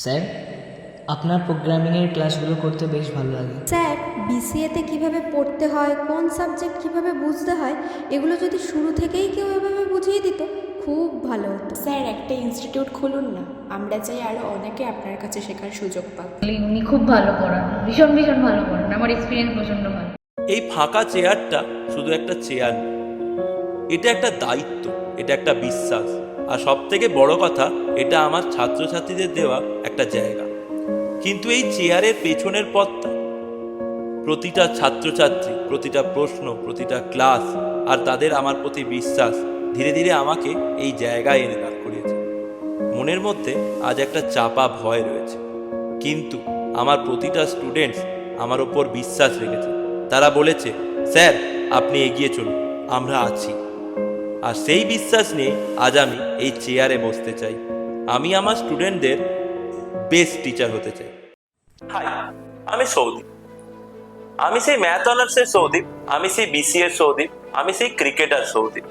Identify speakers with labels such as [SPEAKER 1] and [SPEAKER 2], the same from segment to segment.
[SPEAKER 1] Sir, আপনার প্রোগ্রামিংয়ের ক্লাসগুলো করতে বেশ ভালো লাগে।
[SPEAKER 2] স্যার, বিসিএতে কিভাবে পড়তে হয়, কোন সাবজেক্ট কিভাবে বুঝতে হয়, এগুলো যদি শুরু থেকেই কেউ এভাবে বুঝিয়ে দিত খুব ভালো হতো।
[SPEAKER 3] স্যার, একটা ইনস্টিটিউট খুলুন না, আমরা চাই আরও অনেকে আপনার কাছে শেখার সুযোগ পাক।
[SPEAKER 4] উনি খুব ভালো পড়ান, ভীষণ ভীষণ ভালো পড়ান, আমার এক্সপিরিয়েন্স প্রচণ্ড ভালো।
[SPEAKER 5] এই ফাঁকা চেয়ারটা শুধু একটা চেয়ার না, এটা একটা দায়িত্ব, এটা একটা বিশ্বাস, আর সব থেকে বড় কথা, এটা আমার ছাত্রছাত্রীদের দেওয়া একটা জায়গা। কিন্তু এই চেয়ারের পেছনের পথটা, প্রতিটা ছাত্রছাত্রী, প্রতিটা প্রশ্ন, প্রতিটা ক্লাস আর তাদের আমার প্রতি বিশ্বাস ধীরে ধীরে আমাকে এই জায়গায় এনে দাঁড় করিয়েছে। মনের মধ্যে আজ একটা চাপা ভয় রয়েছে, কিন্তু আমার প্রতিটা স্টুডেন্টস আমার ওপর বিশ্বাস রেখেছে। তারা বলেছে, স্যার আপনি এগিয়ে চলুন, আমরা আছি। আর সেই বিশ্বাস নিয়ে আজ আমি এই চেয়ারে বসতে চাই। আমি আমার স্টুডেন্টদের বেস্ট টিচার হতে চাই। হাই, আমি সৌদীপ। আমি সেই ম্যাথ অনার্সের সৌদীপ, আমি সেই বিসিএর সৌদীপ, আমি সেই ক্রিকেটার সৌদীপ।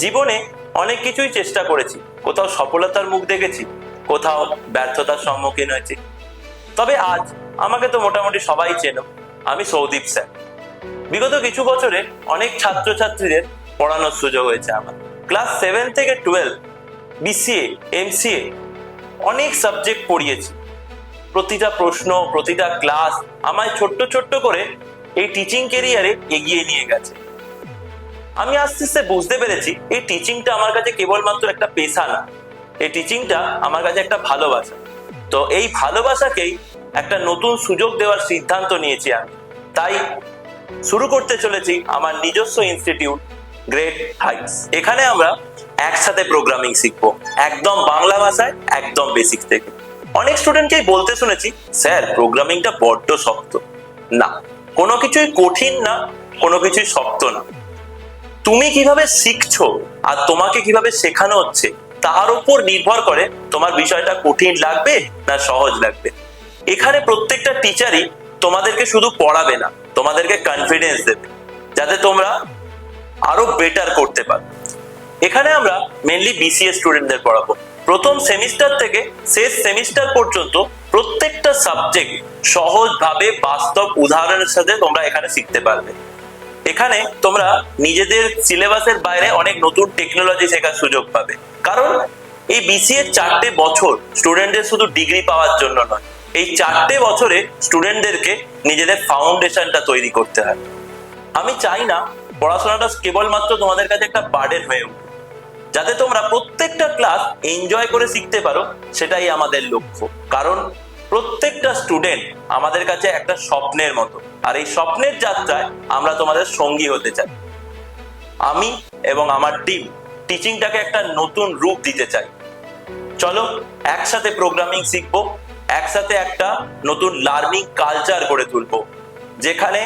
[SPEAKER 5] জীবনে অনেক কিছুই চেষ্টা করেছি, কোথাও সফলতার মুখ দেখেছি, কোথাও ব্যর্থতার সম্মুখীন হয়েছি। তবে আজ আমাকে তো মোটামুটি সবাই চেনো, আমি সৌদীপ স্যার। বিগত কিছু বছরে অনেক ছাত্রছাত্রীদের পড়ানোর সুযোগ হয়েছে আমার। ক্লাস 7 থেকে 12 বিসিএ, এমসিএ অনেক সাবজেক্ট পড়িয়েছি। প্রতিটা প্রশ্ন, প্রতিটা ক্লাস আমায় ছোট্ট ছোট্ট করে এই টিচিং ক্যারিয়ারে এগিয়ে নিয়ে গেছে। আমি আস্তে আস্তে বুঝতে পেরেছি এই টিচিংটা আমার কাছে কেবলমাত্র একটা পেশা না, এই টিচিংটা আমার কাছে একটা ভালোবাসা। তো এই ভালোবাসাকেই একটা নতুন সুযোগ দেওয়ার সিদ্ধান্ত নিয়েছি আমি। তাই শুরু করতে চলেছি আমার নিজস্ব ইনস্টিটিউট, গ্রেট হাইটস। এখানে আমরা একসাথে প্রোগ্রামিং শিখবো, একদম বাংলা ভাষায়, একদম বেসিক থেকে। অনেক স্টুডেন্টকেই বলতে শুনেছি, স্যার প্রোগ্রামিংটা বড্ড শক্ত। না, কোনো কিছুই কঠিন না, কোনো কিছুই শক্ত না। তুমি কিভাবে শিখছো আর তোমাকে কিভাবে শেখানো হচ্ছে তার উপর নির্ভর করে তোমার বিষয়টা কঠিন লাগবে না সহজ লাগবে। এখানে প্রত্যেকটা টিচারই তোমাদেরকে শুধু পড়াবে না, তোমাদেরকে কনফিডেন্স দেবে যাতে তোমরা আরো বেটার করতে পারো। এখানে আমরা মেনলি বিসিএ স্টুডেন্টদের পড়াবো। প্রথম সেমিস্টার থেকে শেষ সেমিস্টার পর্যন্ত প্রত্যেকটা সাবজেক্ট সহজভাবে বাস্তব উদাহরণের সাথে তোমরা এখানে শিখতে পারবে। এখানে তোমরা নিজেদের সিলেবাসের বাইরে অনেক নতুন টেকনোলজি শেখার সুযোগ পাবে। কারণ এই বিসিএ 4টে বছর স্টুডেন্টদের শুধু ডিগ্রি পাওয়ার জন্য নয়, এই 4টে বছরে স্টুডেন্টদেরকে নিজেদের ফাউন্ডেশনটা তৈরি করতে হয়। আমি চাই না পড়াশোনাটা কেবলমাত্র তোমাদের কাছে একটা বার্ডেন হয়ে উঠে, যাতে তোমরা প্রত্যেকটা ক্লাস এনজয় করে শিখতে পারো, সেটাই আমাদের লক্ষ্য। কারণ প্রত্যেকটা স্টুডেন্ট আমাদের কাছে একটা স্বপ্নের মতো, আর এই স্বপ্নের যাত্রায় আমরা তোমাদের সঙ্গী হতে চাই। আমি এবং আমার টিম টিচিংটাকে একটা নতুন রূপ দিতে চাই। চলো একসাথে প্রোগ্রামিং শিখবো, একসাথে একটা নতুন লার্নিং কালচার গড়ে তুলবো, যেখানে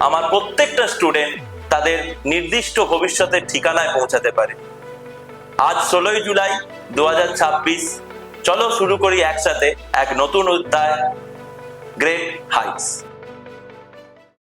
[SPEAKER 5] আমার প্রত্যেকটা স্টুডেন্ট তাদের নির্দিষ্ট ভবিষ্যতের ঠিকানায় পৌঁছাতে পারে। আজ 16 জুলাই 2026, চলো শুরু করি একসাথে এক নতুন অধ্যায়, গ্রেট হাইটস।